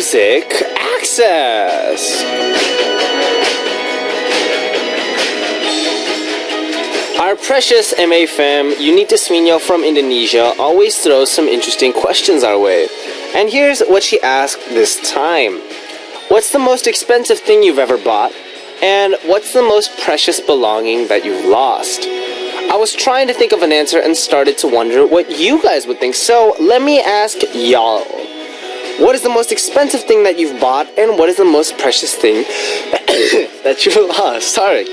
Music Access. Our precious MA fam, Unita Swinyo from Indonesia, always throws some interesting questions our way. And here's what she asked this time. What's the most expensive thing you've ever bought? And what's the most precious belonging that you've lost? I was trying to think of an answer and started to wonder what you guys would think. So let me ask y'all. What is the most expensive thing that you've bought? And what is the most precious thing that you've lost? Sorry.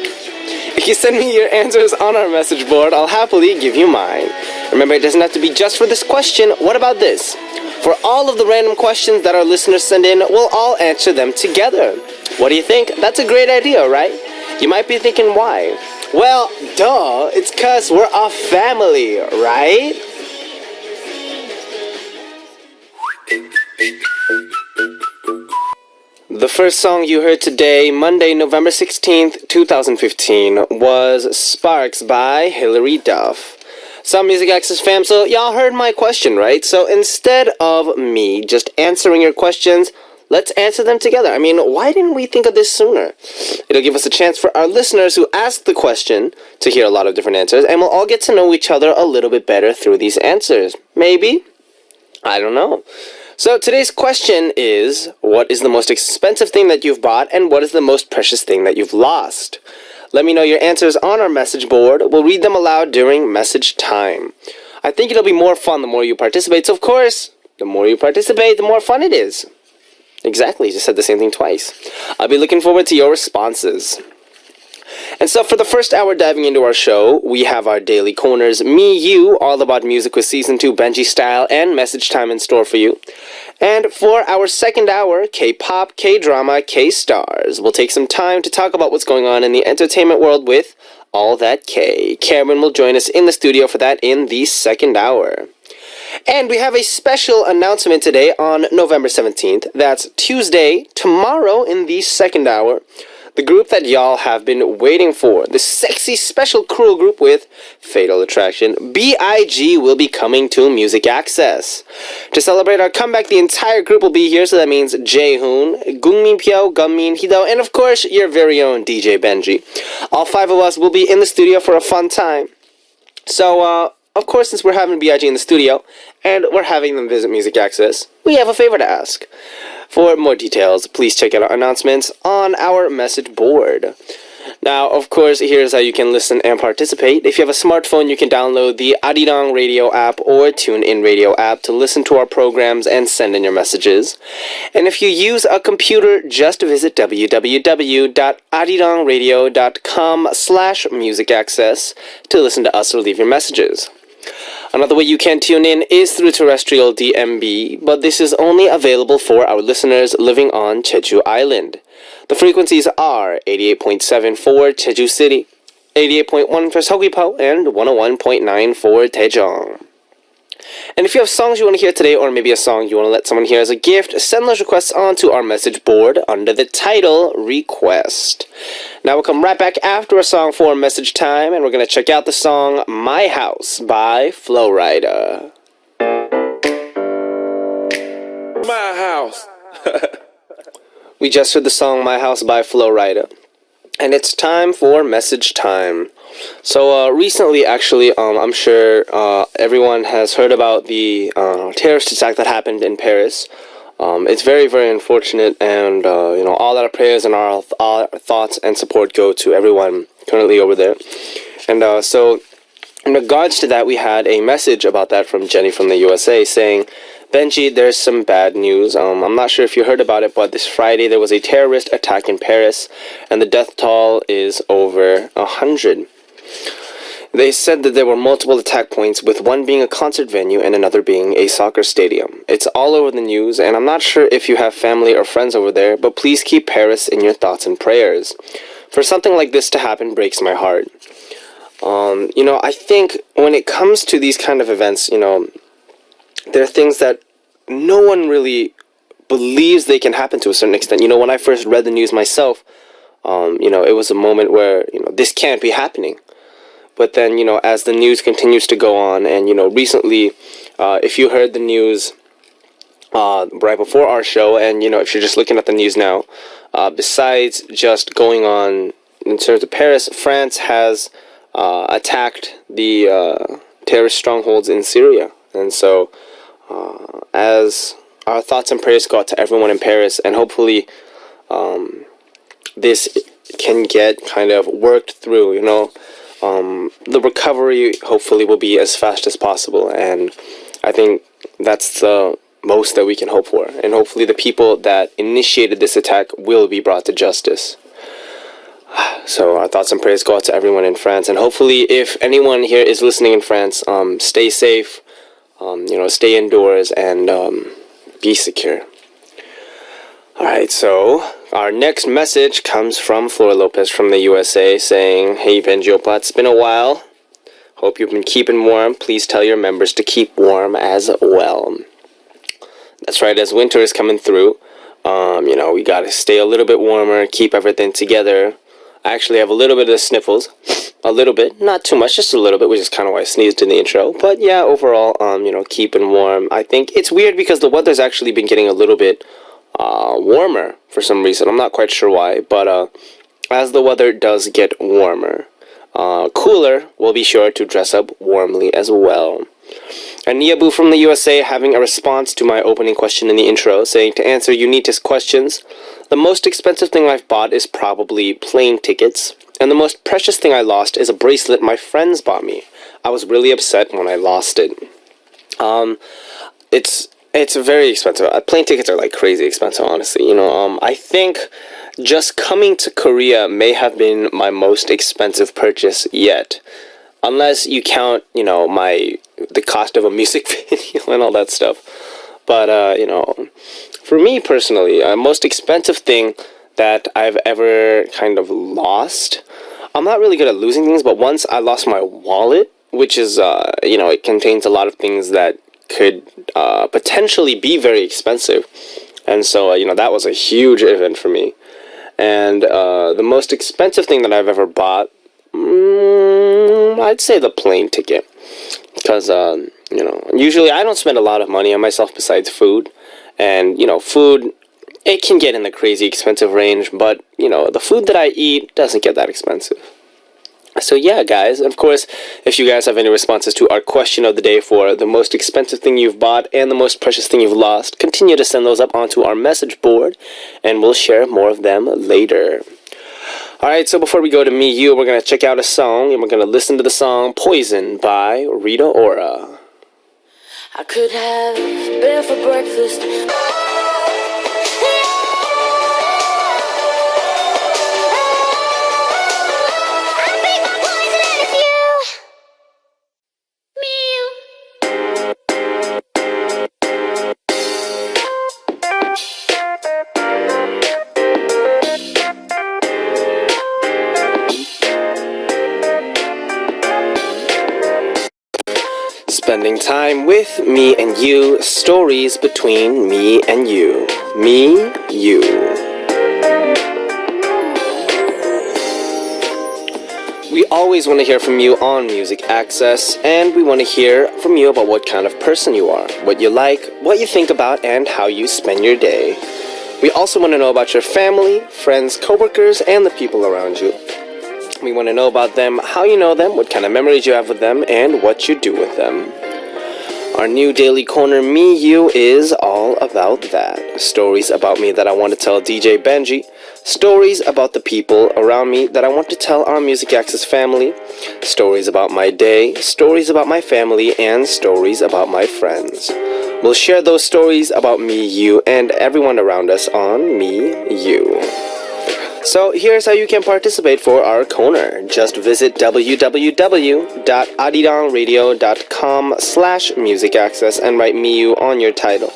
If you send me your answers on our message board, I'll happily give you mine. Remember, it doesn't have to be just for this question. What about this? For all of the random questions that our listeners send in, we'll all answer them together. What do you think? That's a great idea, right? You might be thinking why. Well, duh, it's 'cause we're a family, right? The first song you heard today, Monday, November 16th, 2015, was Sparks by Hilary Duff. Some Music Access fam, so y'all heard my question, right? So instead of me just answering your questions, let's answer them together. I mean, why didn't we think of this sooner? It'll give us a chance for our listeners who asked the question to hear a lot of different answers, and we'll all get to know each other a little bit better through these answers. Maybe? I don't know. So today's question is, what is the most expensive thing that you've bought, and what is the most precious thing that you've lost? Let me know your answers on our message board. We'll read them aloud during message time. I think it'll be more fun the more you participate. So of course, the more you participate, the more fun it is. Exactly, just said the same thing twice. I'll be looking forward to your responses. And so for the first hour diving into our show, we have our daily corners, Me, You, all about music with Season 2 Benji style and message time in store for you. And for our second hour, K-pop, K-drama, K-stars. We'll take some time to talk about what's going on in the entertainment world with All That K. Cameron will join us in the studio for that in the second hour. And we have a special announcement today on November 17th. That's Tuesday, tomorrow in the second hour. The group that y'all have been waiting for, the sexy special cruel group with Fatal Attraction, B.I.G, will be coming to Music Access. To celebrate our comeback, the entire group will be here, so that means Jaehoon, Gungmin Pyo, Gunmin Hido, and of course, your very own DJ Benji. All five of us will be in the studio for a fun time. So, of course, since we're having B.I.G in the studio, and we're having them visit Music Access, we have a favor to ask. For more details, please check out our announcements on our message board. Now, of course, here's how you can listen and participate. If you have a smartphone, you can download the Arirang Radio app or TuneIn Radio app to listen to our programs and send in your messages. And if you use a computer, just visit www.arirangradio.com/musicaccess to listen to us or leave your messages. Another way you can tune in is through terrestrial DMB, but this is only available for our listeners living on Jeju Island. The frequencies are 88.7 for Jeju City, 88.1 for Seogwipo, and 101.9 for Daejeong. And if you have songs you want to hear today, or maybe a song you want to let someone hear as a gift, send those requests onto our message board under the title Request. Now we'll come right back after a song for message time, and we're going to check out the song My House by Flowrider. My House. We just heard the song My House by Flowrider. And it's time for message time. So recently, actually, I'm sure everyone has heard about the terrorist attack that happened in Paris. It's very, very unfortunate, and all our prayers and our thoughts and support go to everyone currently over there. And so, in regards to that, we had a message about that from Jenny from the USA saying, Benji, there's some bad news. I'm not sure if you heard about it, but this Friday there was a terrorist attack in Paris, and the death toll is over 100. They said that there were multiple attack points, with one being a concert venue and another being a soccer stadium. It's all over the news, and I'm not sure if you have family or friends over there, but please keep Paris in your thoughts and prayers. For something like this to happen breaks my heart. I think when it comes to these kind of events, there are things that no one really believes they can happen to a certain extent. When I first read the news myself, it was a moment where, this can't be happening. But then, as the news continues to go on, and, recently, if you heard the news right before our show. And if you're just looking at the news now, besides just going on in terms of Paris, France has attacked the terrorist strongholds in Syria. And so, as our thoughts and prayers go out to everyone in Paris, and hopefully this can get kind of worked through, the recovery hopefully will be as fast as possible. And I think that's the most that we can hope for. And hopefully the people that initiated this attack will be brought to justice. So our thoughts and prayers go out to everyone in France. And hopefully if anyone here is listening in France, stay safe, stay indoors, and be secure. Alright, so our next message comes from Flora Lopez from the USA saying, "Hey Benji Opa, it's been a while. Hope you've been keeping warm. Please tell your members to keep warm as well." That's right, as winter is coming through, we gotta stay a little bit warmer, keep everything together. I actually have a little bit of the sniffles. A little bit, not too much, just a little bit, which is kind of why I sneezed in the intro. But yeah, overall, keeping warm. I think it's weird because the weather's actually been getting a little bit warmer for some reason. I'm not quite sure why, but as the weather does get warmer, cooler, we'll be sure to dress up warmly as well. And Niabu from the USA having a response to my opening question in the intro, saying, "To answer Unita's questions, the most expensive thing I've bought is probably plane tickets, and the most precious thing I lost is a bracelet my friends bought me. I was really upset when I lost it." It's very expensive. Plane tickets are like crazy expensive, honestly. I think just coming to Korea may have been my most expensive purchase yet. Unless you count, the cost of a music video and all that stuff. But, for me personally, most expensive thing that I've ever kind of lost. I'm not really good at losing things, but once I lost my wallet, which is, it contains a lot of things that could potentially be very expensive. And so, that was a huge event for me. And the most expensive thing that I've ever bought, I'd say the plane ticket. Because, usually I don't spend a lot of money on myself besides food. And, food, it can get in the crazy expensive range. But, the food that I eat doesn't get that expensive. So yeah, guys, of course, if you guys have any responses to our question of the day for the most expensive thing you've bought and the most precious thing you've lost, continue to send those up onto our message board, and we'll share more of them later. Alright, so before we go to Me You, we're going to check out a song, and we're going to listen to the song Poison by Rita Ora. I could have beer for breakfast. Spending time with me and you, stories between me and you. Me, you. We always want to hear from you on Music Access, and we want to hear from you about what kind of person you are, what you like, what you think about, and how you spend your day. We also want to know about your family, friends, coworkers, and the people around you. We want to know about them, how you know them, what kind of memories you have with them, and what you do with them. Our new daily corner, Me You, is all about that. Stories about me that I want to tell DJ Benji. Stories about the people around me that I want to tell our Music Access family. Stories about my day, stories about my family, and stories about my friends. We'll share those stories about me, you, and everyone around us on Me You. So here's how you can participate for our corner. Just visit www.arirangradio.com/musicaccess and write MIU on your title.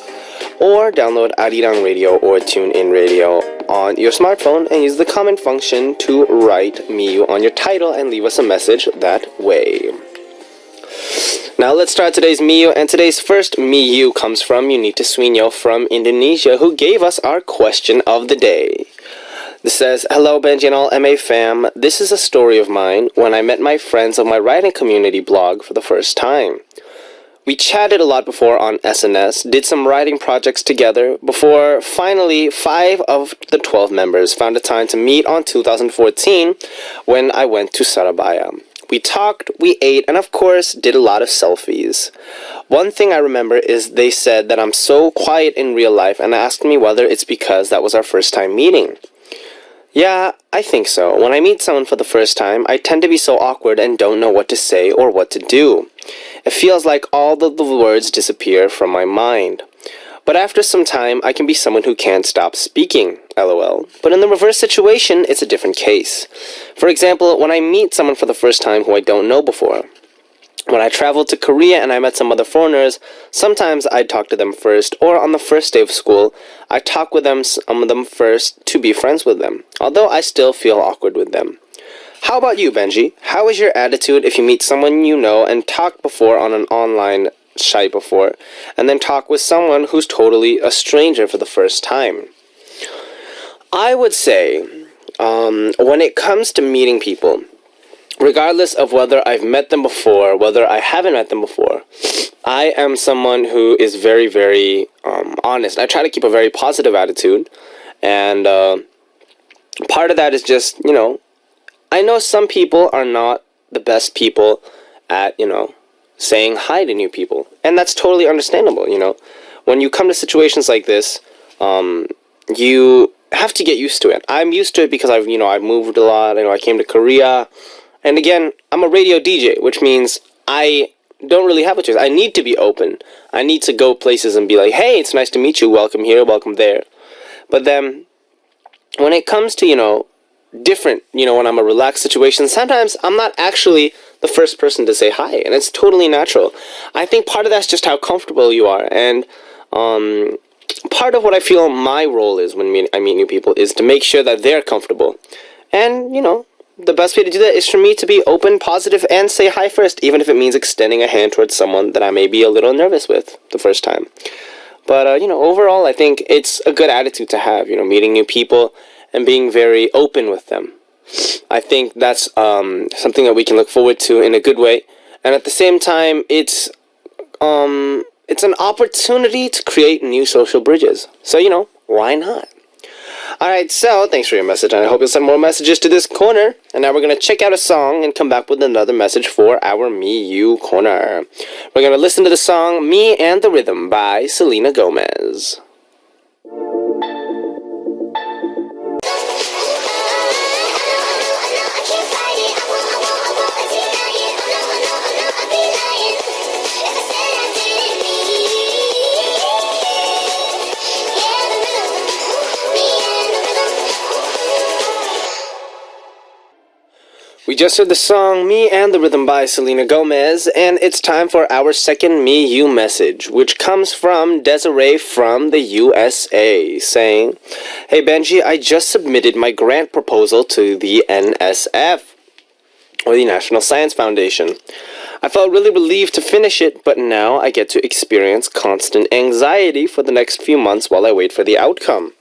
Or download Arirang Radio or TuneIn Radio on your smartphone and use the comment function to write MIU on your title and leave us a message that way. Now let's start today's MIU, and today's first MIU comes from Unita Swinyo from Indonesia, who gave us our question of the day. This says, "Hello Benji and all MA fam. This is a story of mine when I met my friends of my writing community blog for the first time. We chatted a lot before on SNS, did some writing projects together, before finally 5 of the 12 members found a time to meet on 2014 when I went to Surabaya. We talked, we ate, and of course did a lot of selfies. One thing I remember is they said that I'm so quiet in real life and asked me whether it's because that was our first time meeting. Yeah, I think so. When I meet someone for the first time, I tend to be so awkward and don't know what to say or what to do. It feels like all the words disappear from my mind. But after some time, I can be someone who can't stop speaking, lol. But in the reverse situation, it's a different case. For example, when I meet someone for the first time who I don't know before. When I traveled to Korea and I met some other foreigners, sometimes I'd talk to them first, or on the first day of school, I'd talk with some of them first to be friends with them, although I still feel awkward with them. How about you, Benji? How is your attitude if you meet someone you know and talked before on an online site before, and then talk with someone who's totally a stranger for the first time? I would say, when it comes to meeting people, regardless of whether I've met them before, whether I haven't met them before, I am someone who is very, very honest. I try to keep a very positive attitude, and part of that is just, I know some people are not the best people at, saying hi to new people, and that's totally understandable. When you come to situations like this, you have to get used to it. I'm used to it because I've moved a lot. I came to Korea. And again, I'm a radio DJ, which means I don't really have a choice. I need to be open. I need to go places and be like, hey, it's nice to meet you. Welcome here, welcome there. But then when it comes to, different, when I'm a relaxed situation, sometimes I'm not actually the first person to say hi. And it's totally natural. I think part of that's just how comfortable you are. And part of what I feel my role is when I meet new people is to make sure that they're comfortable. And, the best way to do that is for me to be open, positive, and say hi first, even if it means extending a hand towards someone that I may be a little nervous with the first time. But, overall, I think it's a good attitude to have, meeting new people and being very open with them. I think that's something that we can look forward to in a good way. And at the same time, it's an opportunity to create new social bridges. So, why not? Alright, so thanks for your message, and I hope you'll send more messages to this corner. And now we're going to check out a song and come back with another message for our Me You corner. We're going to listen to the song Me and the Rhythm by Selena Gomez. We just heard the song Me and the Rhythm by Selena Gomez, and it's time for our second Me You message, which comes from Desiree from the USA, saying, Hey Benji, I just submitted my grant proposal to the NSF, or the National Science Foundation. I felt really relieved to finish it, but now I get to experience constant anxiety for the next few months while I wait for the outcome.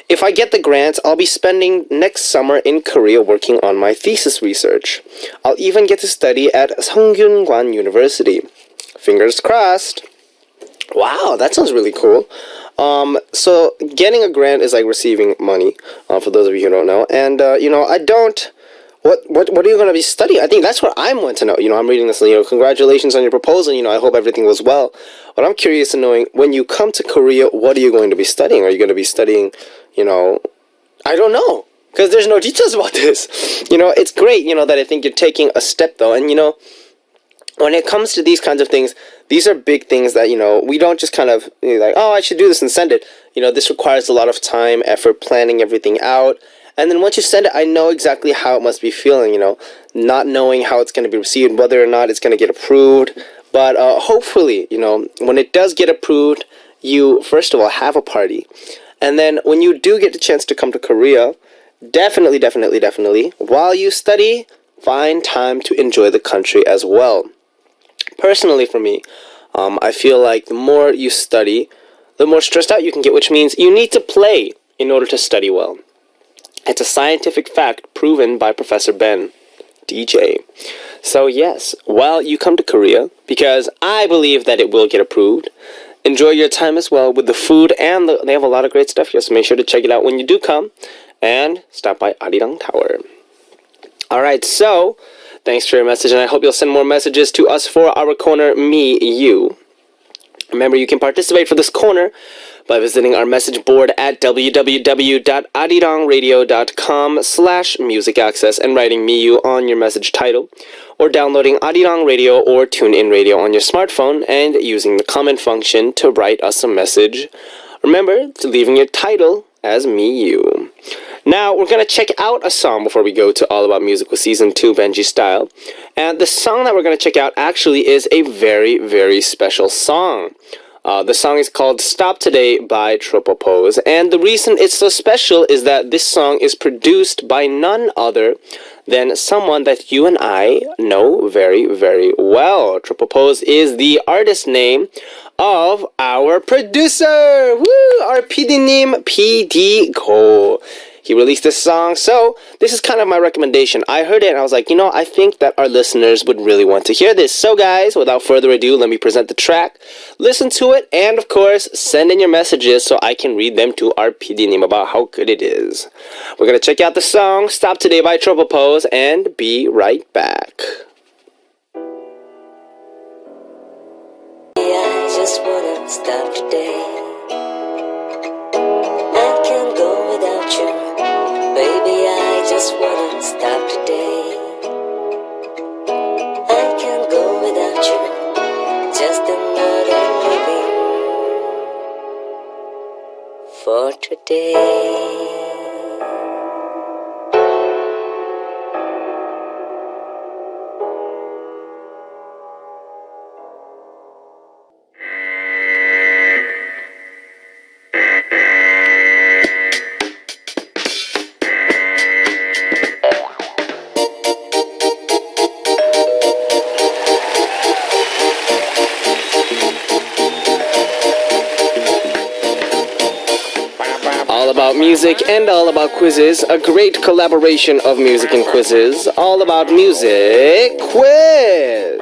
If I get the grant, I'll be spending next summer in Korea working on my thesis research. I'll even get to study at Seonggyun University. Fingers crossed. Wow, that sounds really cool. So getting a grant is like receiving money, for those of you who don't know. And, I don't... What are you going to be studying? I think that's what I'm wanting to know. I'm reading this, congratulations on your proposal. I hope everything goes well. But I'm curious in knowing, when you come to Korea, what are you going to be studying? Are you going to be studying, I don't know. Because there's no details about this. It's great, that I think you're taking a step, though. And, when it comes to these kinds of things, these are big things that, we don't just kind of, like, oh, I should do this and send it. This requires a lot of time, effort, planning everything out. And then once you send it, I know exactly how it must be feeling, not knowing how it's going to be received, whether or not it's going to get approved. But hopefully, when it does get approved, you, first of all, have a party. And then when you do get the chance to come to Korea, definitely, while you study, find time to enjoy the country as well. Personally, for me, I feel like the more you study, the more stressed out you can get, which means you need to play in order to study well. It's a scientific fact proven by Professor Ben, DJ. So yes, while you come to Korea, because I believe that it will get approved, enjoy your time as well with the food, and they have a lot of great stuff here, so make sure to check it out when you do come, and stop by Arirang Tower. Alright, so, thanks for your message, and I hope you'll send more messages to us for our corner, Me, You. Remember, you can participate for this corner by visiting our message board at www.arirangradio.com/music access and writing Me You on your message title, or downloading Arirang Radio or TuneIn Radio on your smartphone and using the comment function to write us a message. Remember to leaving your title as Me You. Now, we're going to check out a song before we go to All About Music with Season 2 Benji Style. And the song that we're going to check out actually is a very, very special song. The song is called Stop Today by Tropopose. And the reason it's so special is that this song is produced by none other than someone that you and I know very, very well. Tropopose is the artist name of our producer! Woo! Our PD님, PD Go. He released this song, so this is kind of my recommendation. I heard it and I was like, I think that our listeners would really want to hear this. So guys, without further ado, let me present the track. Listen to it, and of course, send in your messages so I can read them to our PD님 about how good it is. We're going to check out the song, Stop Today by Tropopose, and be right back. I just wanna stop today. I can't go without you. Baby, I just wanna stop today. I can't go without you. Just another living for today. All about music and all about quizzes. A great collaboration of music and quizzes. All about music quiz.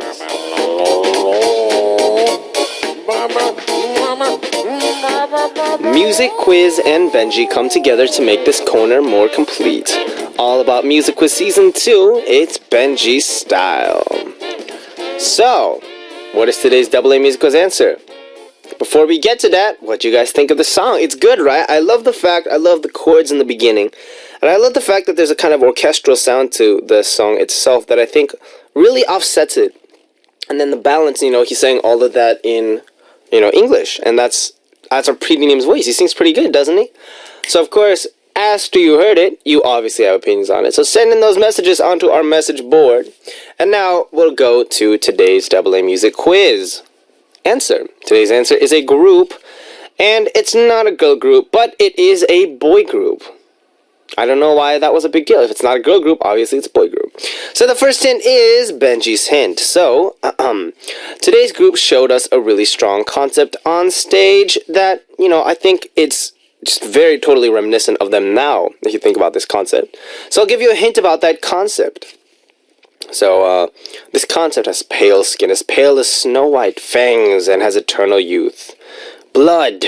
Music quiz and Benji come together to make this corner more complete. All about music quiz season 2. It's Benji style. So, what is today's AA music quiz answer? Before we get to that, what do you guys think of the song? It's good, right? I love the chords in the beginning. And I love the fact that there's a kind of orchestral sound to the song itself that I think really offsets it. And then the balance, he's saying all of that in, English. And that's our PD님's voice. He sings pretty good, doesn't he? So, of course, after you heard it, you obviously have opinions on it. So send in those messages onto our message board. And now we'll go to today's AA music quiz. Answer. Today's answer is a group, and it's not a girl group, but it is a boy group. I don't know why that was a big deal. If it's not a girl group, obviously it's a boy group. So the first hint is Benji's hint. So, today's group showed us a really strong concept on stage that, I think it's just very totally reminiscent of them now, if you think about this concept. So I'll give you a hint about that concept. So, this concept has pale skin, as pale as Snow White, fangs, and has eternal youth. Blood.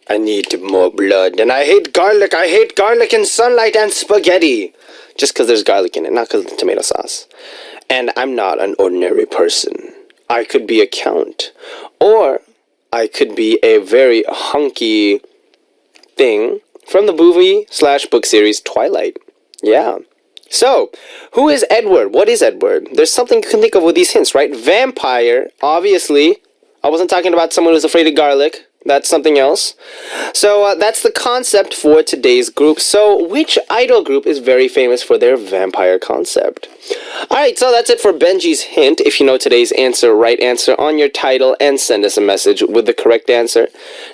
I need more blood. And I hate garlic. I hate garlic and sunlight and spaghetti. Just because there's garlic in it, not because of the tomato sauce. And I'm not an ordinary person. I could be a count. Or I could be a very hunky thing from the movie/book series Twilight. Yeah. So, who is Edward? What is Edward? There's something you can think of with these hints, right? Vampire, obviously. I wasn't talking about someone who's afraid of garlic. That's something else. So, that's the concept for today's group. So, which idol group is very famous for their vampire concept? Alright, so that's it for Benji's hint. If you know today's answer, write answer on your title and send us a message with the correct answer.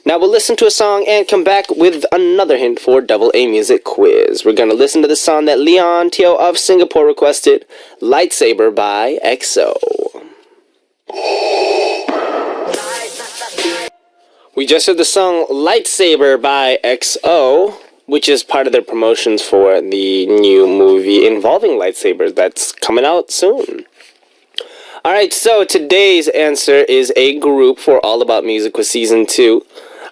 Now we'll listen to a song and come back with another hint for AA Music Quiz. We're going to listen to the song that Leon Teo of Singapore requested, Lightsaber by EXO. We just heard the song Lightsaber by EXO, which is part of their promotions for the new movie involving lightsabers that's coming out soon. Alright, so today's answer is a group for All About Music with Season 2.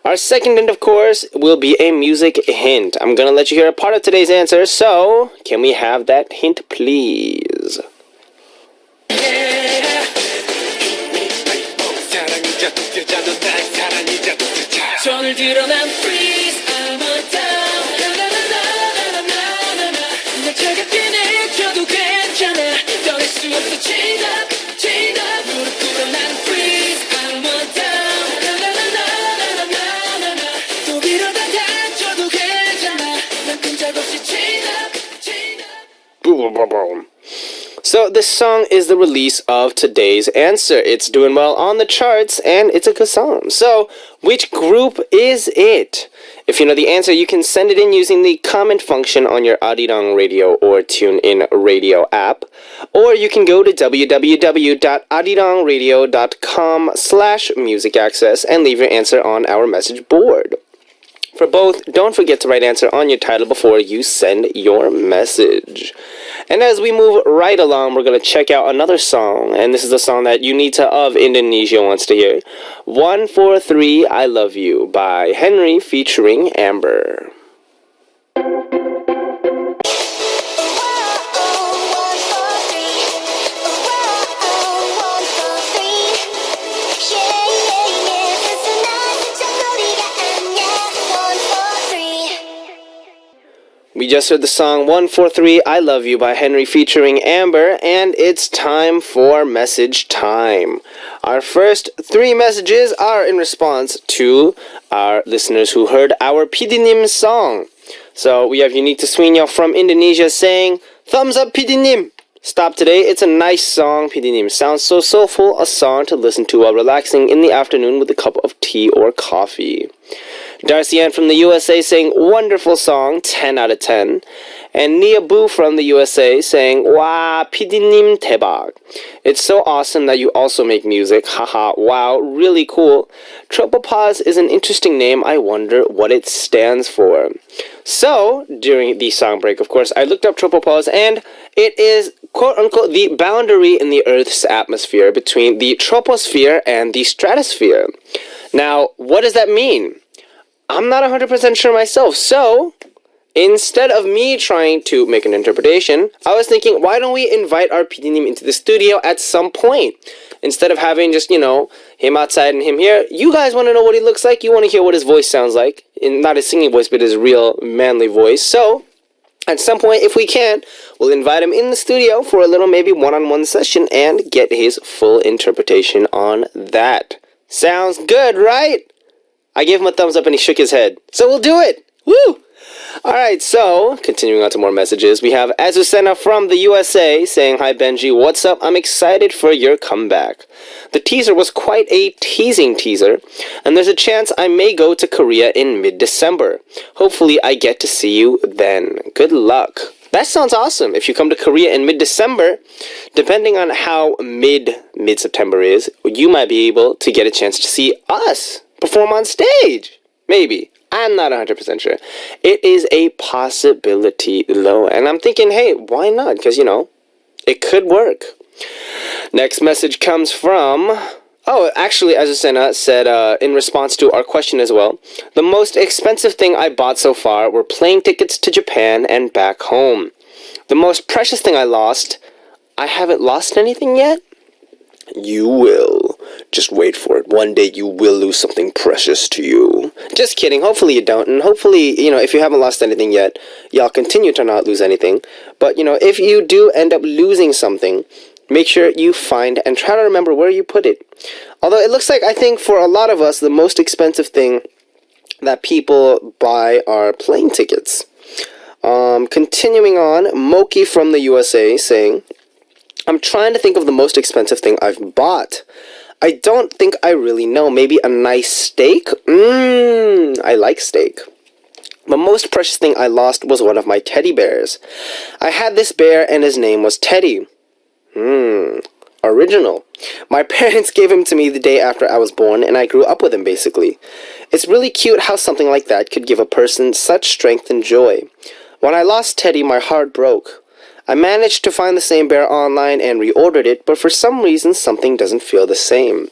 Our second hint, of course, will be a music hint. I'm gonna let you hear a part of today's answer, so can we have that hint, please? So this song is the release of today's answer. It's doing well on the charts and it's a good song. So which group is it? If you know the answer, you can send it in using the comment function on your Arirang Radio or TuneIn Radio app. Or you can go to www.arirangradio.com/musicaccess and leave your answer on our message board. For both, don't forget to write answer on your title before you send your message. And as we move right along, we're going to check out another song. And this is a song that Unita of Indonesia wants to hear. 143 I Love You by Henry featuring Amber. We just heard the song 143 I Love You by Henry featuring Amber, and it's time for message time. Our first 3 messages are in response to our listeners who heard our PD님 song. So we have Unita Swinyo from Indonesia saying, "Thumbs up PD님! Stop today, it's a nice song, PD님. Sounds so soulful, a song to listen to while relaxing in the afternoon with a cup of tea or coffee." Darcy Ann from the USA saying, "Wonderful song, 10 out of 10. And Nia Boo from the USA saying, "Wow, PD님 대박. It's so awesome that you also make music. Haha, wow, really cool. Tropopause is an interesting name. I wonder what it stands for." So, during the song break, of course, I looked up Tropopause, and it is, quote-unquote, the boundary in the Earth's atmosphere between the troposphere and the stratosphere. Now, what does that mean? I'm not 100% sure myself, so instead of me trying to make an interpretation, I was thinking, why don't we invite our PD님 into the studio at some point? Instead of having just, him outside and him here, you guys want to know what he looks like, you want to hear what his voice sounds like, not his singing voice, but his real manly voice. So, at some point, if we can, we'll invite him in the studio for a little maybe one-on-one session and get his full interpretation on that. Sounds good, right? I gave him a thumbs up and he shook his head. So we'll do it! Woo! Alright, so, continuing on to more messages, we have Azucena from the USA saying, "Hi Benji, what's up? I'm excited for your comeback. The teaser was quite a teasing teaser, and there's a chance I may go to Korea in mid-December. Hopefully I get to see you then. Good luck." That sounds awesome. If you come to Korea in mid-December, depending on how mid-September is, you might be able to get a chance to see us perform on stage. Maybe. I'm not 100% sure. It is a possibility, though. And I'm thinking, hey, why not? Because, it could work. Next message comes from... Oh, actually, Azucena said, in response to our question as well, "The most expensive thing I bought so far were plane tickets to Japan and back home. The most precious thing I lost... I haven't lost anything yet? You will. Just wait for it. One day you will lose something precious to you." Just kidding. Hopefully you don't. And hopefully, if you haven't lost anything yet, y'all continue to not lose anything. But, if you do end up losing something, make sure you find and try to remember where you put it. Although it looks like, I think, for a lot of us, the most expensive thing that people buy are plane tickets. Continuing on, Moki from the USA saying, "I'm trying to think of the most expensive thing I've bought. I don't think I really know. Maybe a nice steak? I like steak. The most precious thing I lost was one of my teddy bears. I had this bear and his name was Teddy. Original. My parents gave him to me the day after I was born, and I grew up with him, basically. It's really cute how something like that could give a person such strength and joy. When I lost Teddy, my heart broke. I managed to find the same bear online and reordered it, but for some reason something doesn't feel the same.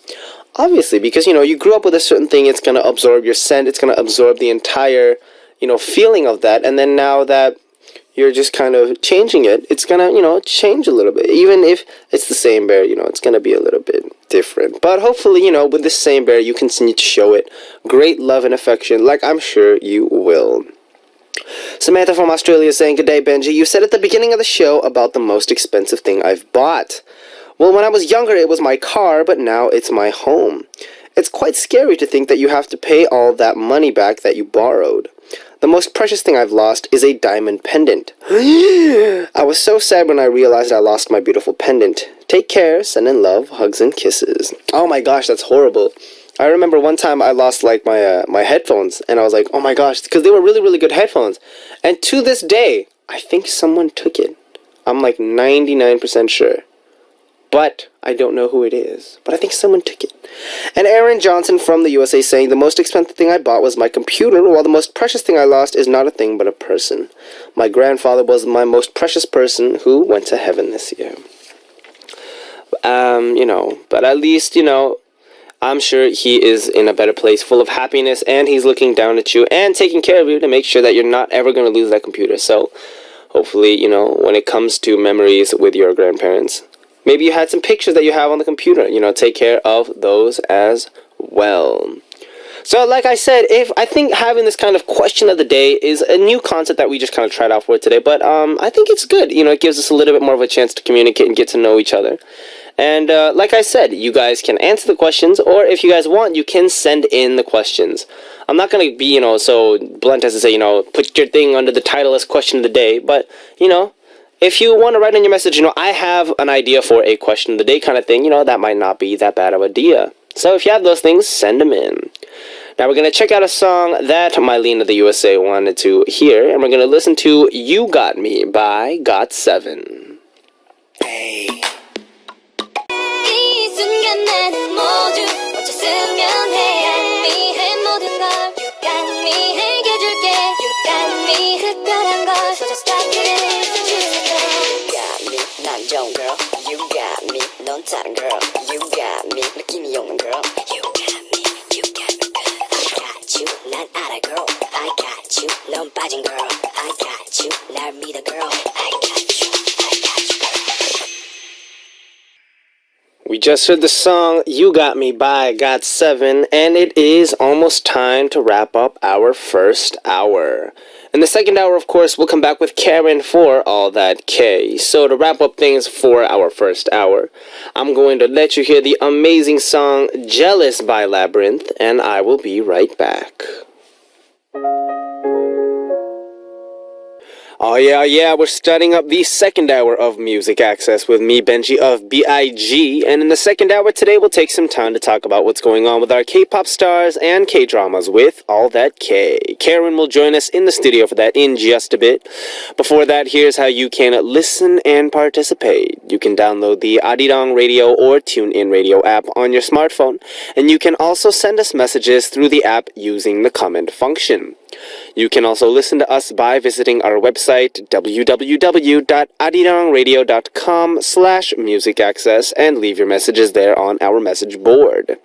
Obviously, because, you grew up with a certain thing, it's going to absorb your scent, it's going to absorb the entire, feeling of that, and then now that you're just kind of changing it, it's going to, change a little bit. Even if it's the same bear, it's going to be a little bit different. But hopefully, with this same bear, you continue to show it great love and affection, like I'm sure you will. Samantha from Australia is saying, "Good day, Benji. You said at the beginning of the show about the most expensive thing I've bought. Well, when I was younger, it was my car, but now it's my home. It's quite scary to think that you have to pay all that money back that you borrowed. The most precious thing I've lost is a diamond pendant. I was so sad when I realized I lost my beautiful pendant. Take care, send in love, hugs and kisses." Oh my gosh, that's horrible. I remember one time I lost like my headphones, and I was like, oh my gosh, because they were really, really good headphones. And to this day, I think someone took it. I'm like 99% sure. But I don't know who it is. But I think someone took it. And Aaron Johnson from the USA saying, "The most expensive thing I bought was my computer, while the most precious thing I lost is not a thing but a person. My grandfather was my most precious person who went to heaven this year." But at least, I'm sure he is in a better place, full of happiness, and he's looking down at you and taking care of you to make sure that you're not ever going to lose that computer. So, hopefully, when it comes to memories with your grandparents, maybe you had some pictures that you have on the computer, take care of those as well. So, like I said, I think having this kind of question of the day is a new concept that we just kind of tried out for today, but I think it's good. It gives us a little bit more of a chance to communicate and get to know each other. And like I said, you guys can answer the questions, or if you guys want, you can send in the questions. I'm not going to be, so blunt as to say, put your thing under the title as question of the day, but, if you want to write in your message, I have an idea for a question of the day kind of thing, that might not be that bad of an idea. So if you have those things, send them in. Now we're going to check out a song that Mylene of the USA wanted to hear, and we're going to listen to You Got Me by Got7. Hey. 난 좋은 girl, you got me. 넌 다른 girl, you got me. 느낌이 오는 girl, you got me, you got me good. I got you, 난 알아 girl. I got you, 넌 빠진 girl. I got you, 날 믿어 girl. I got you, I got you girl. We just heard the song You Got Me by Got7, and it is almost time to wrap up our first hour. In the second hour, of course, we'll come back with Karen for All That K. So to wrap up things for our first hour, I'm going to let you hear the amazing song Jealous by Labyrinth, and I will be right back. Oh yeah, we're starting up the second hour of Music Access with me, Benji of B.I.G. And in the second hour today, we'll take some time to talk about what's going on with our K-pop stars and K-dramas with All That K. Karen will join us in the studio for that in just a bit. Before that, here's how you can listen and participate. You can download the Arirang Radio or TuneIn Radio app on your smartphone, and you can also send us messages through the app using the comment function. You can also listen to us by visiting our website www.arirangradio.com/musicaccess and leave your messages there on our message board.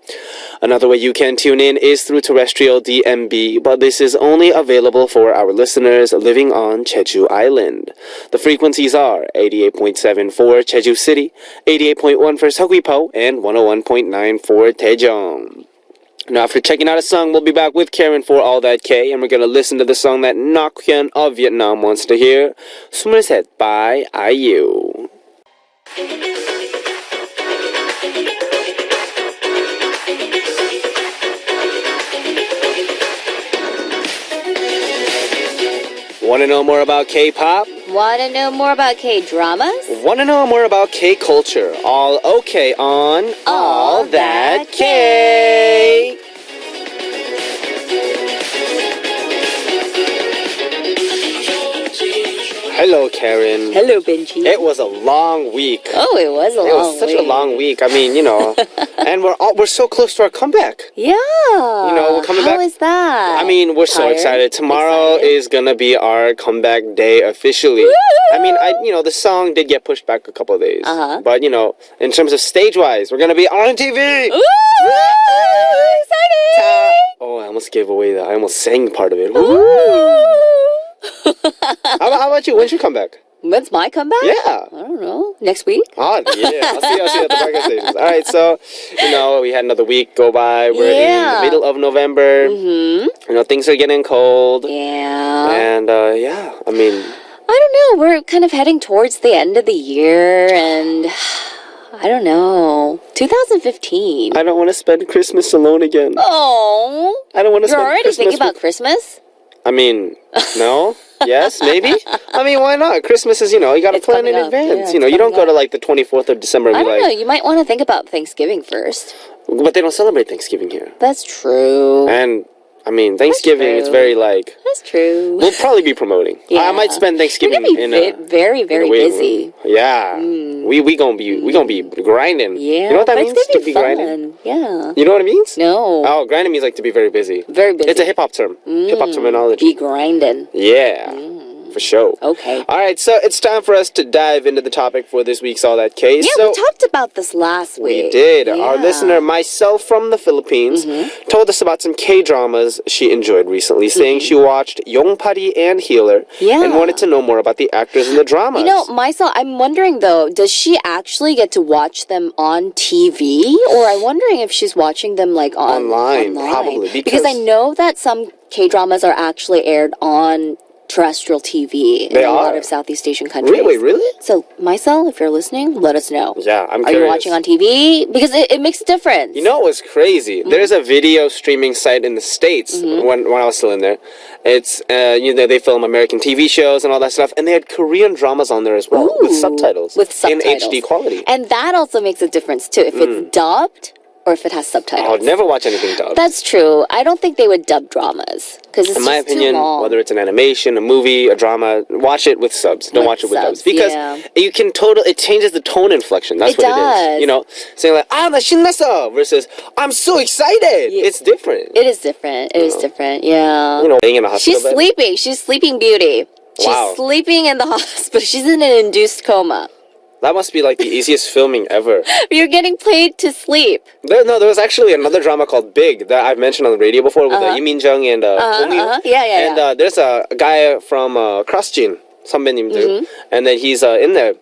Another way you can tune in is through terrestrial DMB, but this is only available for our listeners living on Jeju Island. The frequencies are 88.7 for Jeju City, 88.1 for Seogwipo, and 101.9 for Daejeon. Now, after checking out a song, we'll be back with Karen for All That K, and we're going to listen to the song that Nok Hyun of Vietnam wants to hear, 23 by IU. Want to know more about K-pop? Want to know more about K-dramas? Want to know more about K-culture? All okay on All That K! Hello, Karen. Hello, Benji. It was a long week. Oh, it was a long week. It was such a long week. I mean, and we're so close to our comeback. Yeah. We're coming back. How is that? I mean, we're so Tired? excited. Tomorrow is gonna be our comeback day officially. Woo! I mean, the song did get pushed back a couple of days. Uh-huh. But in terms of stage-wise, we're gonna be on TV. Ooh, exciting! Oh, I almost gave away that. I almost sang part of it. Ooh. How about you? When's your comeback? When's my comeback? Yeah. I don't know. Next week? Oh, yeah. I'll see you at the market stations. All right, so, we had another week go by. We're in the middle of November. Mm-hmm. Things are getting cold. Yeah. And, I mean... I don't know. We're kind of heading towards the end of the year, and I don't know. 2015. I don't want to spend Christmas alone again. Oh. I don't want to You're spend already Christmas thinking about Christmas? I mean, no? Yes, maybe? I mean, why not? Christmas is, you gotta It's plan in coming up. advance. Yeah, You don't go coming to, like, the 24th of December and I be don't know. like... You might want to think about Thanksgiving first. But they don't celebrate Thanksgiving here. That's true. And, I mean, Thanksgiving is true. very, like... That's true. We'll probably be promoting. Yeah. I might spend Thanksgiving You're gonna be in a... very, very in a waiting busy. room. Yeah. We gonna be grinding. Yeah. You know what that but means? it's gonna To be fun. grinding? Yeah. You know what it means? No. Oh, grinding means like to be very busy. Very busy. It's a hip-hop term. Hip-hop terminology. Be grinding. Yeah. For sure. Okay. All right, so it's time for us to dive into the topic for this week's All That Case. Yeah, so we talked about this last week. we did. Yeah. Our listener, myself from the Philippines, told us about some K-dramas she enjoyed recently, saying she watched Yongpari and Healer and wanted to know more about the actors in the dramas. Myself, I'm wondering though, does she actually get to watch them on TV? Or I'm wondering if she's watching them like Online, probably. Because I know that some K-dramas are actually aired on terrestrial TV in a lot of Southeast Asian countries. Really? So, myself, if you're listening, let us know. Yeah, I'm Are curious. you watching on TV? Because it makes a difference. You know what's crazy? There's a video streaming site in the States when I was still in there. It's, they film American TV shows and all that stuff, and they had Korean dramas on there as well, with subtitles. With subtitles. In HD quality. And that also makes a difference, too. If it's dubbed or if it has subtitles. I would never watch anything dubbed. That's true. I don't think they would dub dramas. Because it's in my just opinion, too long. whether it's an animation, a movie, a drama, watch it with subs. Don't watch it with dubs. Because you can it changes the tone inflection. That's what it is. Saying like, 나 신났어 versus, I'm so excited. It's different. It is different. It is different. Yeah. Laying in a hospital She's bed. sleeping. She's sleeping beauty. She's sleeping in the hospital. She's in an induced coma. That must be like the easiest filming ever. You're getting paid to sleep. There was actually another drama called Big that I've mentioned on the radio before with Lee Min-jung and Gong Yoo. Yeah. And there's a guy from CrossGen, 선배님들, and then he's in there.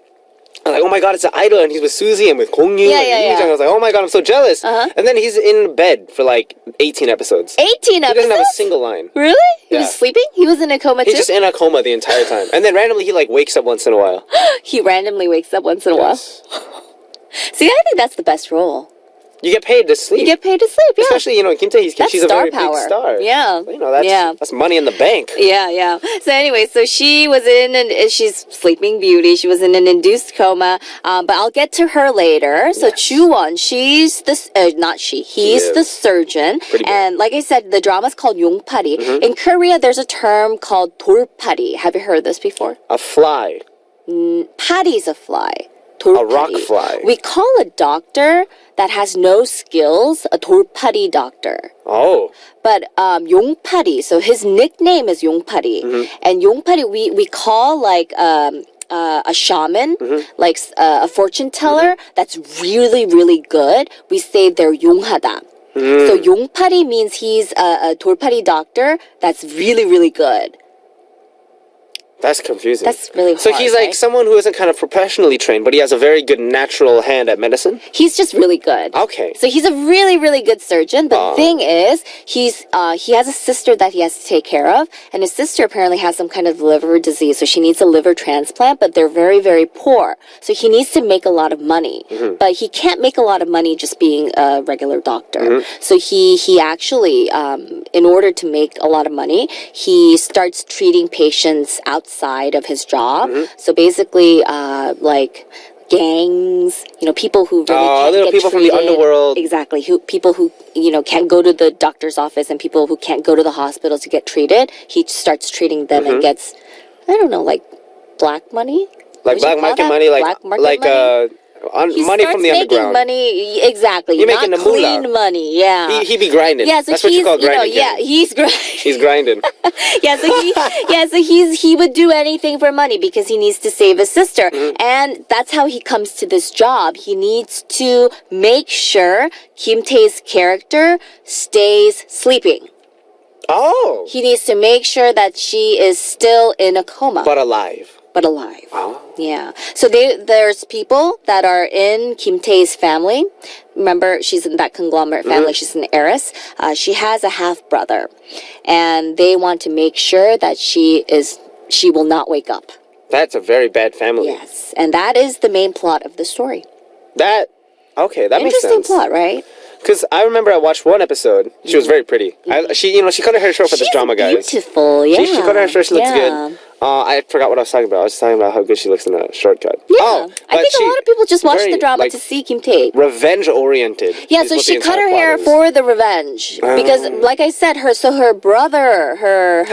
I'm like, oh my god, it's an idol, and he's with Suzy and with Gong Yoo and Lee Min-jung. I was like, oh my god, I'm so jealous. And then he's in bed for like 18 episodes. 18 episodes? He doesn't have a single line. Really? He Yeah. was sleeping? He was in a coma too? He's just in a coma the entire time. And then randomly he like wakes up once in a while. He randomly wakes up once in a while. See, I think that's the best role. You get paid to sleep. You get paid to sleep, yeah. Especially, Kim Tae, she's a very big star. Yeah. That's money in the bank. Yeah. So anyway, so she was she's sleeping beauty. She was in an induced coma. But I'll get to her later. So Chu-won, he's the surgeon. And like I said, the drama's called Yongpari. In Korea, there's a term called 돌파리. Have you heard this before? A fly. 파리's a fly. A rock fly. We call a doctor that has no skills a 돌파리 doctor. Oh. But 용파리, so his nickname is 용파리. And 용파리, we call like a shaman, like a fortune teller that's really, really good. We say they're 용하다. So 용파리 means he's a 돌파리 doctor that's really, really good. That's confusing. That's really hard. So he's like someone who isn't kind of professionally trained, but he has a very good natural hand at medicine? He's just really good. Okay. So he's a really, really good surgeon. But the thing is, he has a sister that he has to take care of. And his sister apparently has some kind of liver disease. So she needs a liver transplant, but they're very, very poor. So he needs to make a lot of money. But he can't make a lot of money just being a regular doctor. So he actually, in order to make a lot of money, he starts treating patients outside of his job. So basically, like gangs, people who really can't little get people treated. from the underworld. Exactly. People who, can't go to the doctor's office and people who can't go to the hospital to get treated. He starts treating them and gets, I don't know, like black money. Like black market money, Black market money? money from the making underground. money, exactly. He not making the clean moolah. money. Yeah. He be grinding. Yeah, so That's what you call grinding. he's grinding. He's grinding. He would do anything for money because he needs to save his sister. And that's how he comes to this job. He needs to make sure Kim Tae's character stays sleeping. Oh. He needs to make sure that she is still in a coma. But alive. But alive. Oh. Yeah. So there's people that are in Kim Tae's family. Remember, she's in that conglomerate family. She's an heiress. She has a half-brother. And they want to make sure that she will not wake up. That's a very bad family. Yes. And that is the main plot of the story. That makes sense. Interesting plot, right? Because I remember I watched one episode. She was very pretty. She cut her hair short for this drama, guys. Beautiful, yeah. She cut her hair short. She looks good. I forgot what I was talking about. I was talking about how good she looks in a shortcut. Yeah. Oh, I think a lot of people just watch the drama to see Kim Tae. Revenge oriented. Yeah, so she cut her hair for the revenge. Because, like I said, her brother, her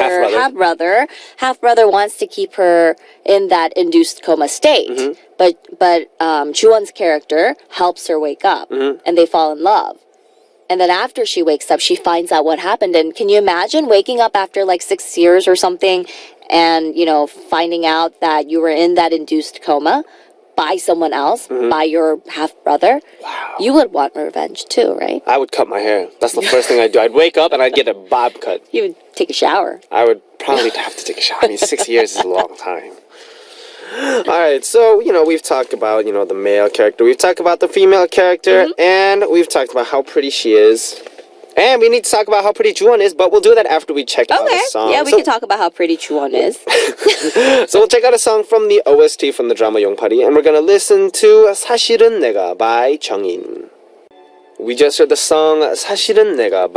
half-brother wants to keep her in that induced coma state. But Juwon's character helps her wake up, and they fall in love. And then after she wakes up, she finds out what happened. And can you imagine waking up after like 6 years or something and, finding out that you were in that induced coma by someone else, by your half-brother? Wow. You would want revenge too, right? I would cut my hair. That's the first thing I'd do. I'd wake up and I'd get a bob cut. You would take a shower. I would probably have to take a shower. I mean, 6 years is a long time. Alright, so, we've talked about, the male character. We've talked about the female character. And we've talked about how pretty she is. And we need to talk about how pretty Juwon is, but we'll do that after we check out a song. Yeah, we can talk about how pretty Juwon is. So we'll check out a song from the OST from the drama 용팔이. And we're going to listen to 사실은 내가 by 정인. We just heard the song 사실은 내가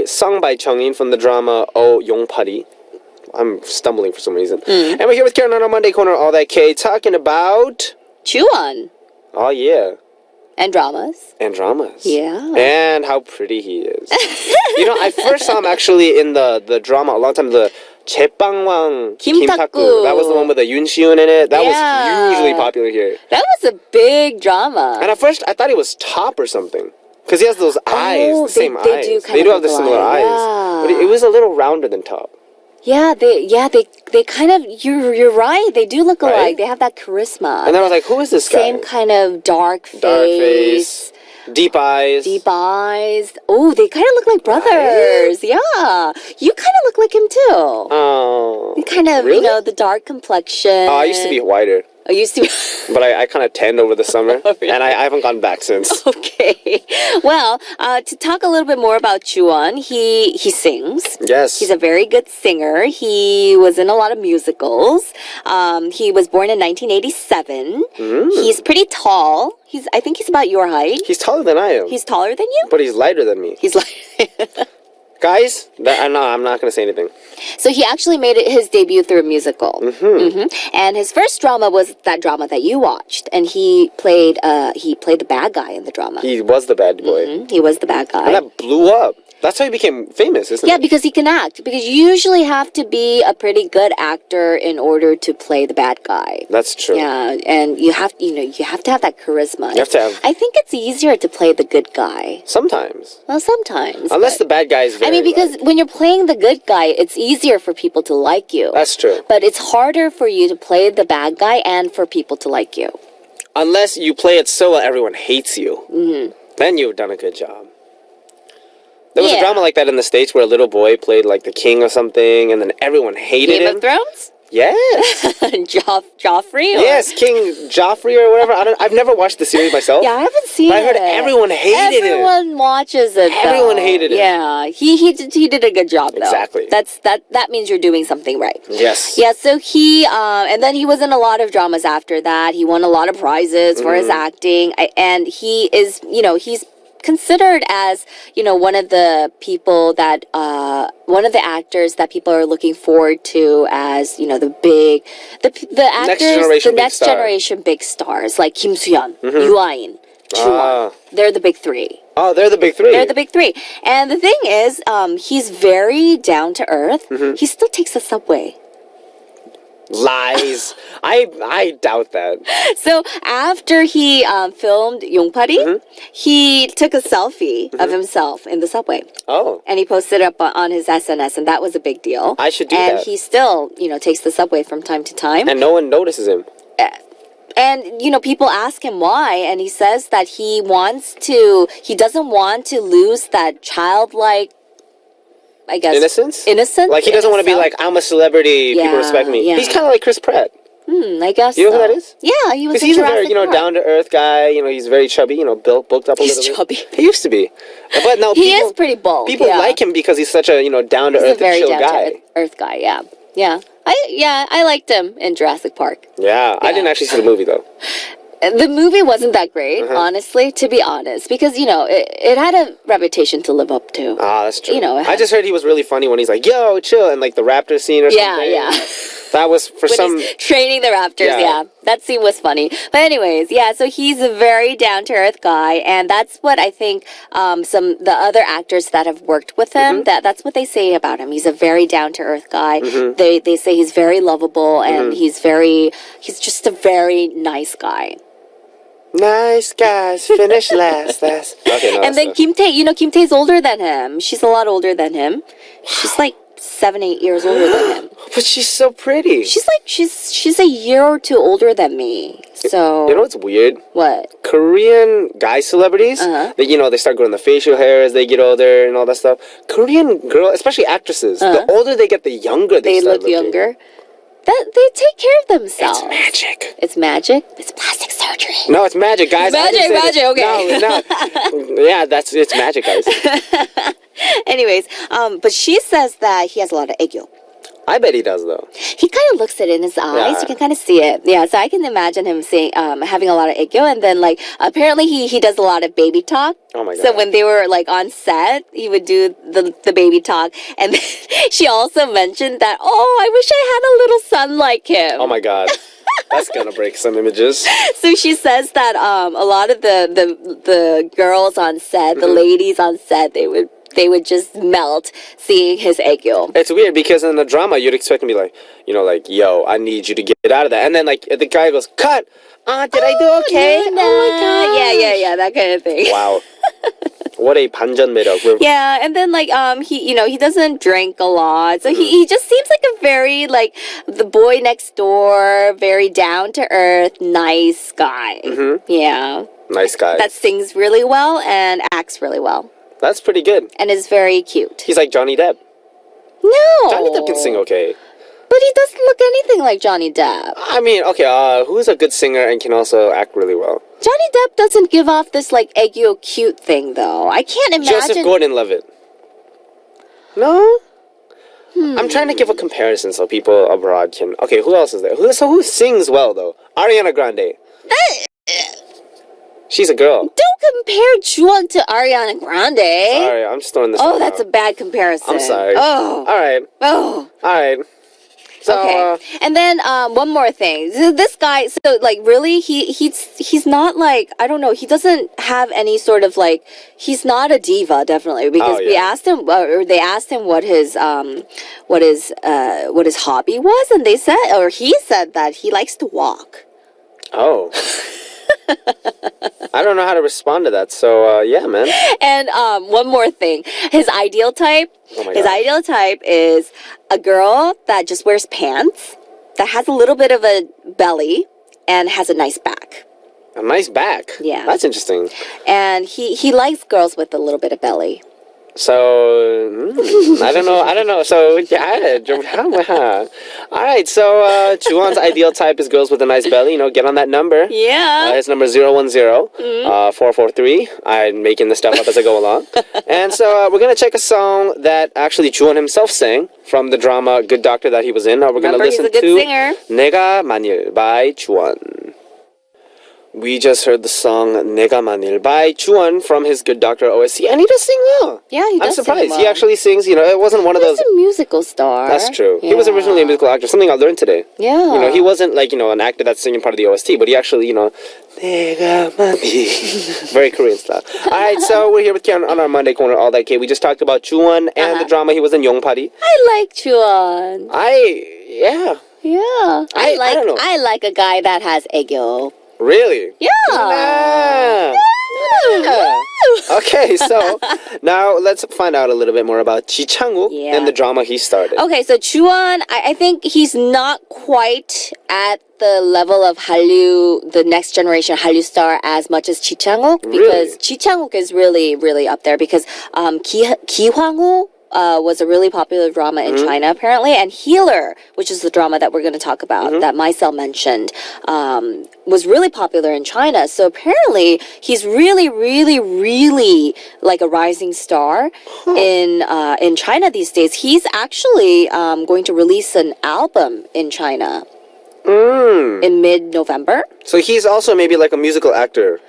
sung by 정인 from the drama 용팔이. I'm stumbling for some reason. And we're here with Karen on our Monday Corner, All That K, talking about... Juwon. Oh, yeah. And dramas. Yeah. And how pretty he is. I first saw him actually in the drama a long time, the 제빵왕 Kim Taku. That was the one with the Yoon Si-yoon in it. That was hugely popular here. That was a big drama. And at first, I thought he was top or something. Because he has those eyes, the same eyes. They do have the similar eyes. Yeah. But it was a little rounder than top. Yeah, they kind of, you're right. They do look alike. Right? They have that charisma. And then I was like, who is this guy? Same kind of dark face. Deep eyes. Oh, they kind of look like brothers. Right? Yeah. You kind of look like him too. Oh. You kind of, really? The dark complexion. Oh, I used to be whiter. I used to be. But I kind of tanned over the summer. Oh, really? And I haven't gone back since. Okay. Well, to talk a little bit more about Juwon, he sings. Yes. He's a very good singer. He was in a lot of musicals. He was born in 1987. He's pretty tall. I think he's about your height. He's taller than I am. He's taller than you? But he's lighter than me. He's lighter. Guys, I'm not going to say anything. So he actually made his debut through a musical. And his first drama was that drama that you watched. And he played the bad guy in the drama. He was the bad boy. He was the bad guy. And that blew up. That's how he became famous, isn't it? Yeah, because he can act. Because you usually have to be a pretty good actor in order to play the bad guy. That's true. Yeah, and you have to have that charisma. You have to have... I think it's easier to play the good guy. Sometimes. Well, sometimes. Unless the bad guy is very... because when you're playing the good guy, it's easier for people to like you. That's true. But it's harder for you to play the bad guy and for people to like you. Unless you play it so well everyone hates you. Then you've done a good job. There was a drama like that in the States where a little boy played like the king or something, and then everyone hated him. Game of Thrones? Yes. Joffrey? Yes, King Joffrey or whatever. I've never watched the series myself. Yeah, I haven't seen it. But I heard everyone hated him. Everyone watches it. Everyone hated it. Yeah, he did a good job though. Exactly. That means you're doing something right. Yes. Yeah. So he and then he was in a lot of dramas after that. He won a lot of prizes for his acting, and he is he's considered as one of the people that one of the actors that people are looking forward to as the actors, the next generation big stars like Kim Soo-yeon, Yoo Ah-in, Juwon. They're the big three. Oh, they're the big three. They're the big three. And the thing is, he's very down to earth. He still takes the subway. Lies. I doubt that. So after he filmed Yongpari, he took a selfie of himself in the subway. Oh. And he posted it up on his SNS, and that was a big deal. I should do and that. he still, takes the subway from time to time. And no one notices him. And, people ask him why, and he says that he doesn't want to lose that childlike, I guess. Innocence? Like, he doesn't want to be like, I'm a celebrity, people respect me. Yeah. He's kind of like Chris Pratt. I guess You know so. who that is? Yeah, he was Because in he's a Jurassic very, Park. down-to-earth guy. He's very chubby, bulked up a He's little bit. chubby. He used to be. But no, He is pretty bulk, People yeah. like him because he's such a, down-to-earth He's a very and chill guy. down-to-earth guy, yeah. Yeah. I liked him in Jurassic Park. Yeah, I didn't actually see the movie, though. The movie wasn't that great, honestly, to be honest, because, it had a reputation to live up to. Ah, that's true. I just heard he was really funny when he's like, yo, chill, and like the raptor scene or something. Yeah. That was for when he's training the raptors, yeah. That scene was funny. But anyways, so he's a very down-to-earth guy, and that's what I think the other actors that have worked with him, that's what they say about him. He's a very down-to-earth guy. They say he's very lovable, and he's just a very nice guy. Nice guys finish last. Okay, no, and then Kim Tae, Kim Tae's older than him. She's a lot older than him. She's like 7-8 years older than him. But she's so pretty. She's a year or two older than me. So you know what's weird? What? Korean guy celebrities, they start growing the facial hair as they get older and all that stuff. Korean girl, especially actresses, the older they get, the younger they start look looking. younger. They take care of themselves. It's magic. It's magic? It's plastic surgery. No, it's magic, guys. Magic, okay. No, it's not. Yeah, it's magic, guys. Anyways, but she says that he has a lot of egg yolk. I bet he does, though. He kind of looks it in his eyes. Yeah. You can kind of see it. Yeah, so I can imagine him saying, having a lot of egg yolk. And then, apparently he does a lot of baby talk. Oh, my God. So when they were, on set, he would do the baby talk. And then she also mentioned that, I wish I had a little son like him. Oh, my God. That's gonna break some images. So she says that a lot of the girls on set, the ladies on set, they would just melt seeing his egg yolk. It's weird because in the drama you'd expect him to be like, yo, I need you to get out of that. And then the guy goes, cut! Did I do okay? No. Oh my God. Yeah, that kind of thing. Wow. What a 반전 매력. Yeah, and then he doesn't drink a lot. So he just seems like a very the boy next door, very down to earth, nice guy. Yeah. Nice guy. That sings really well and acts really well. That's pretty good. And is very cute. He's like Johnny Depp. No. Johnny Depp can sing okay. But he doesn't look anything like Johnny Depp. I mean, okay, who's a good singer and can also act really well? Johnny Depp doesn't give off this egg yolk cute thing though. I can't imagine. Joseph Gordon-Levitt. No? I'm trying to give a comparison so people abroad can... Okay, who else is there? Who sings well, though? Ariana Grande. She's a girl. Don't compare Juan to Ariana Grande. Sorry, I'm just throwing this one that's out. a bad comparison. I'm sorry. Oh. All right. Oh. All right. So, okay. And then one more thing. This guy, so really, he's not I don't know. He doesn't have any sort of he's not a diva, definitely, because we asked him, or they asked him what his hobby was, and he said that he likes to walk. Oh. I don't know how to respond to that. So yeah, man. And one more thing. His ideal type. Oh my God. His ideal type is a girl that just wears pants, that has a little bit of a belly, and has a nice back. A nice back. Yeah. That's interesting. And he likes girls with a little bit of belly. So, I don't know. So, yeah. All right, so Juwon's ideal type is girls with a nice belly. Get on that number. Yeah. His number is 010-443. I'm making this stuff up as I go along. And so we're going to check a song that actually Juwon himself sang from the drama Good Doctor that he was in. We're going to listen he's a good to singer. 내가 만일 by Juwon. We just heard the song 내가 만일 by Juwon from his Good Doctor OST, and he does sing well. Yeah, he does. I'm surprised. Sing well. He actually sings, it wasn't one of those... He's a musical star. That's true. Yeah. He was originally a musical actor, something I learned today. Yeah. He wasn't an actor that's singing part of the OST, but he actually, 내가 만일... Very Korean style. Alright, so we're here with Kian on our Monday Corner, All That K. We just talked about Juwon and the drama he was in Yongpari. I like Juan. Yeah. Yeah. I don't know. I like a guy that has 애교. Really? Yeah. Yeah. Yeah. Okay, so now let's find out a little bit more about Ji Chang-wook Yeah. and the drama he started. Okay, so Chuan, I think he's not quite at the level of Hallyu, the next generation Hallyu star, as much as Ji Chang-wook, because Really? Ji Chang-wook is really, really up there, because Ki Hwang-woo was a really popular drama in China, apparently, and Healer, which is the drama that we're going to talk about, that Maisel mentioned, was really popular in China. So apparently, he's really, really, really like a rising star in China these days. He's actually going to release an album in China in mid-November. So he's also maybe like a musical actor.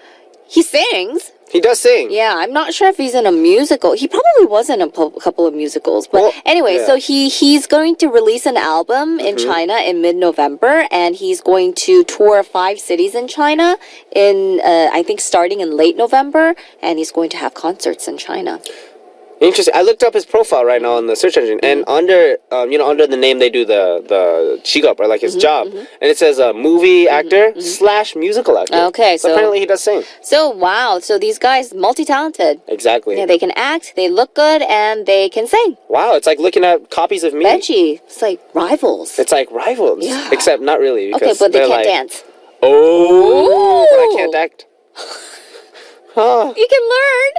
He sings. He does sing. Yeah, I'm not sure if he's in a musical. He probably was in a couple of musicals. But Well, anyway, yeah. so he's going to release an album in China in mid-November, and he's going to tour 5 cities in China in, I think, starting in late November, and he's going to have concerts in China. Interesting. I looked up his profile right now on the search engine, and under under the name they do the 직업, or like his job, and it says movie actor / musical actor. Okay, so apparently he does sing. So wow, so these guys multi-talented. Exactly. Yeah, they can act, they look good, and they can sing. Wow, it's like looking at copies of me. Benji, it's like rivals. It's like rivals. Yeah. Except not really. Okay, Because but they they're can't like, dance. Oh, but I can't act. You can learn.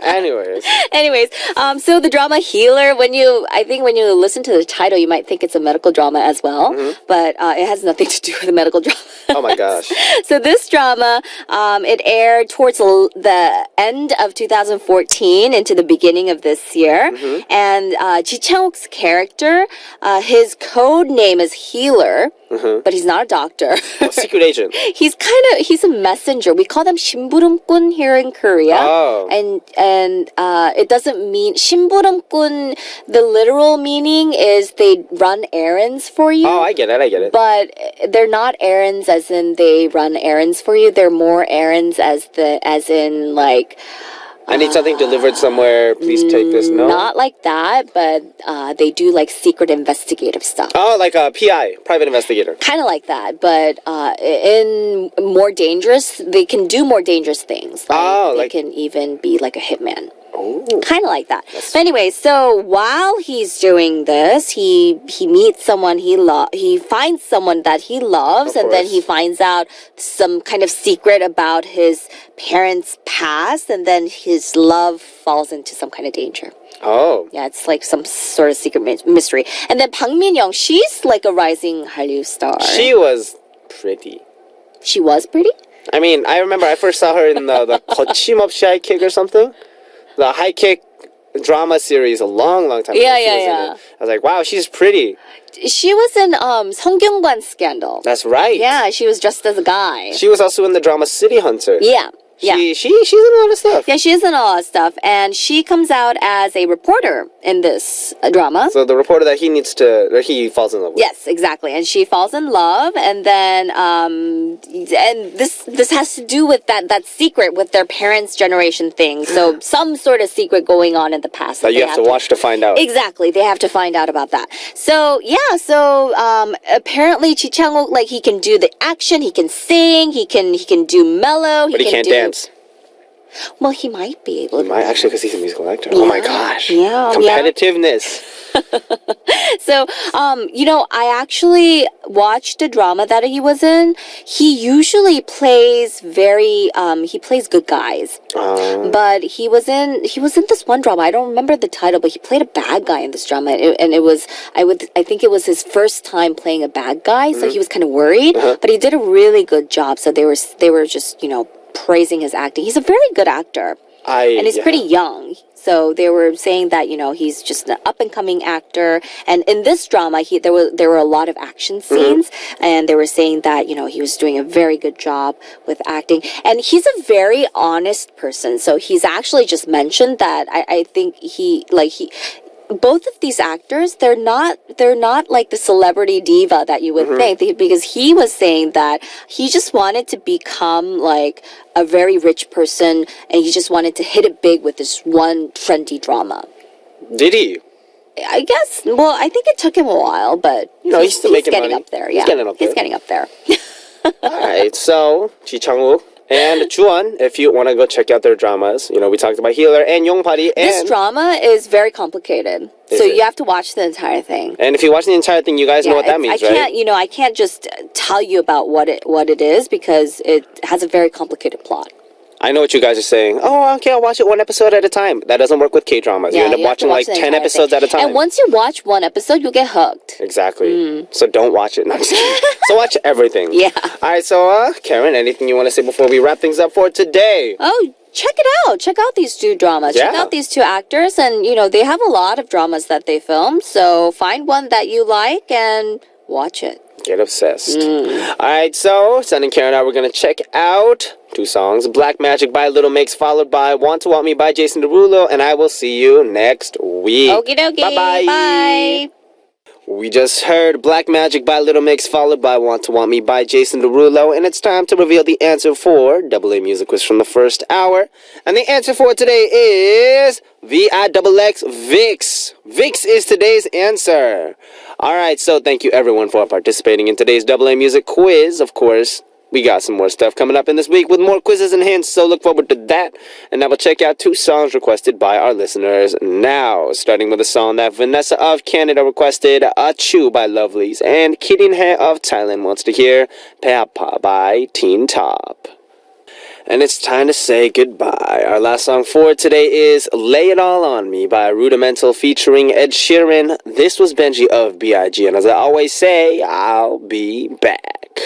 Anyways, So the drama Healer, I think when you listen to the title, you might think it's a medical drama as well, but it has nothing to do with a medical drama. oh my gosh. So this drama, it aired towards the end of 2014 into the beginning of this year, and Ji Chang-wook's character, his code name is Healer, but he's not a doctor. Oh, secret agent. He's a messenger. We call them 심부름꾼 here in Korea. Oh. And it doesn't mean 심부름꾼. The literal meaning is they run errands for you. Oh, I get it. But they're not errands as in they run errands for you. They're more errands as in like. I need something delivered somewhere. Please take this. No. Not like that, but they do like secret investigative stuff. Oh, like a PI, private investigator. Kind of like that, but in more dangerous, they can do more dangerous things. They can even be like a hitman. Oh. Kind of like that. But anyway, so while he's doing this, he meets someone he finds someone that he loves, and then he finds out some kind of secret about his parents' past, and then his love falls into some kind of danger. Oh. Yeah, it's like some sort of secret mystery. And then Bang Min-young, she's like a rising Hallyu star. She was pretty. She was pretty? I mean, I remember I first saw her in the 거침없이 high kick or something. The high kick drama series a long time ago. Yeah, She was in yeah. it. I was like, wow, she's pretty. She was in 성균관 Scandal. That's right. Yeah, she was dressed as a guy. She was also in the drama City Hunter. Yeah. She's in a lot of stuff. Yeah, she is in a lot of stuff. And she comes out as a reporter in this drama. So the reporter that he falls in love with. Yes, exactly. And she falls in love, and then and this has to do with that secret with their parents' generation thing. So some sort of secret going on in the past that you have to watch to find out. Exactly, they have to find out about that. So apparently Ji Chang-wook, like, he can do the action, he can sing, he can do mellow, but he can't dance. Well, he might be able to. He might, actually, because he's a musical actor. Yeah. Oh my gosh. Yeah. Competitiveness. So, I actually watched a drama that he was in. He usually plays he plays good guys. But he was in this one drama. I don't remember the title, but he played a bad guy in this drama. And it was, I think it was his first time playing a bad guy. So he was kind of worried, but he did a really good job. So they were just, praising his acting. He's a very good actor. And he's pretty young. So they were saying that, he's just an up-and-coming actor. And in this drama, there were a lot of action scenes. And they were saying that, he was doing a very good job with acting. And he's a very honest person. So he's actually just mentioned that I think both of these actors, they're not like the celebrity diva that you would think, because he was saying that he just wanted to become like a very rich person, and he just wanted to hit it big with this one trendy drama. Did he? I guess. Well, I think it took him a while, but he's still making getting money. up there. He's Yeah, getting up there. He's getting up there. Alright, so Ji Chang-wook and Juan, if you want to go check out their dramas, we talked about Healer and Yongpari. This drama is very complicated, so it? you have to watch the entire thing. And if you watch the entire thing, you guys know what that means, right? I can't just tell you about what it is because it has a very complicated plot. I know what you guys are saying. Oh, okay, I'll watch it one episode at a time. That doesn't work with K-dramas. You end up watching like 10 episodes at a time. And once you watch one episode, you'll get hooked. Exactly. So don't watch it. No, I'm just kidding. So watch everything. Yeah. All right, so Karen, anything you want to say before we wrap things up for today? Oh, check it out. Check out these two dramas. Yeah. Check out these two actors. And, they have a lot of dramas that they film. So find one that you like and watch it. Get obsessed. All right, so Sun and Karen and I, we're going to check out 2 songs. Black Magic by Little Mix, followed by Want to Want Me by Jason Derulo, and I will see you next week. Okie dokie. Bye-bye. Bye. We just heard Black Magic by Little Mix, followed by Want to Want Me by Jason Derulo, and it's time to reveal the answer for AA Music Quiz from the first hour. And the answer for today is VIXX, VIX. VIX is today's answer. All right, so thank you everyone for participating in today's AA Music Quiz. Of course, we got some more stuff coming up in this week with more quizzes and hints, so look forward to that. And now we'll check out 2 songs requested by our listeners now, starting with a song that Vanessa of Canada requested, Achu by Lovelies, and Kirinhe of Thailand wants to hear Peapa by Teen Top. And it's time to say goodbye. Our last song for today is Lay It All On Me by Rudimental featuring Ed Sheeran. This was Benji of B.I.G, and as I always say, I'll be back.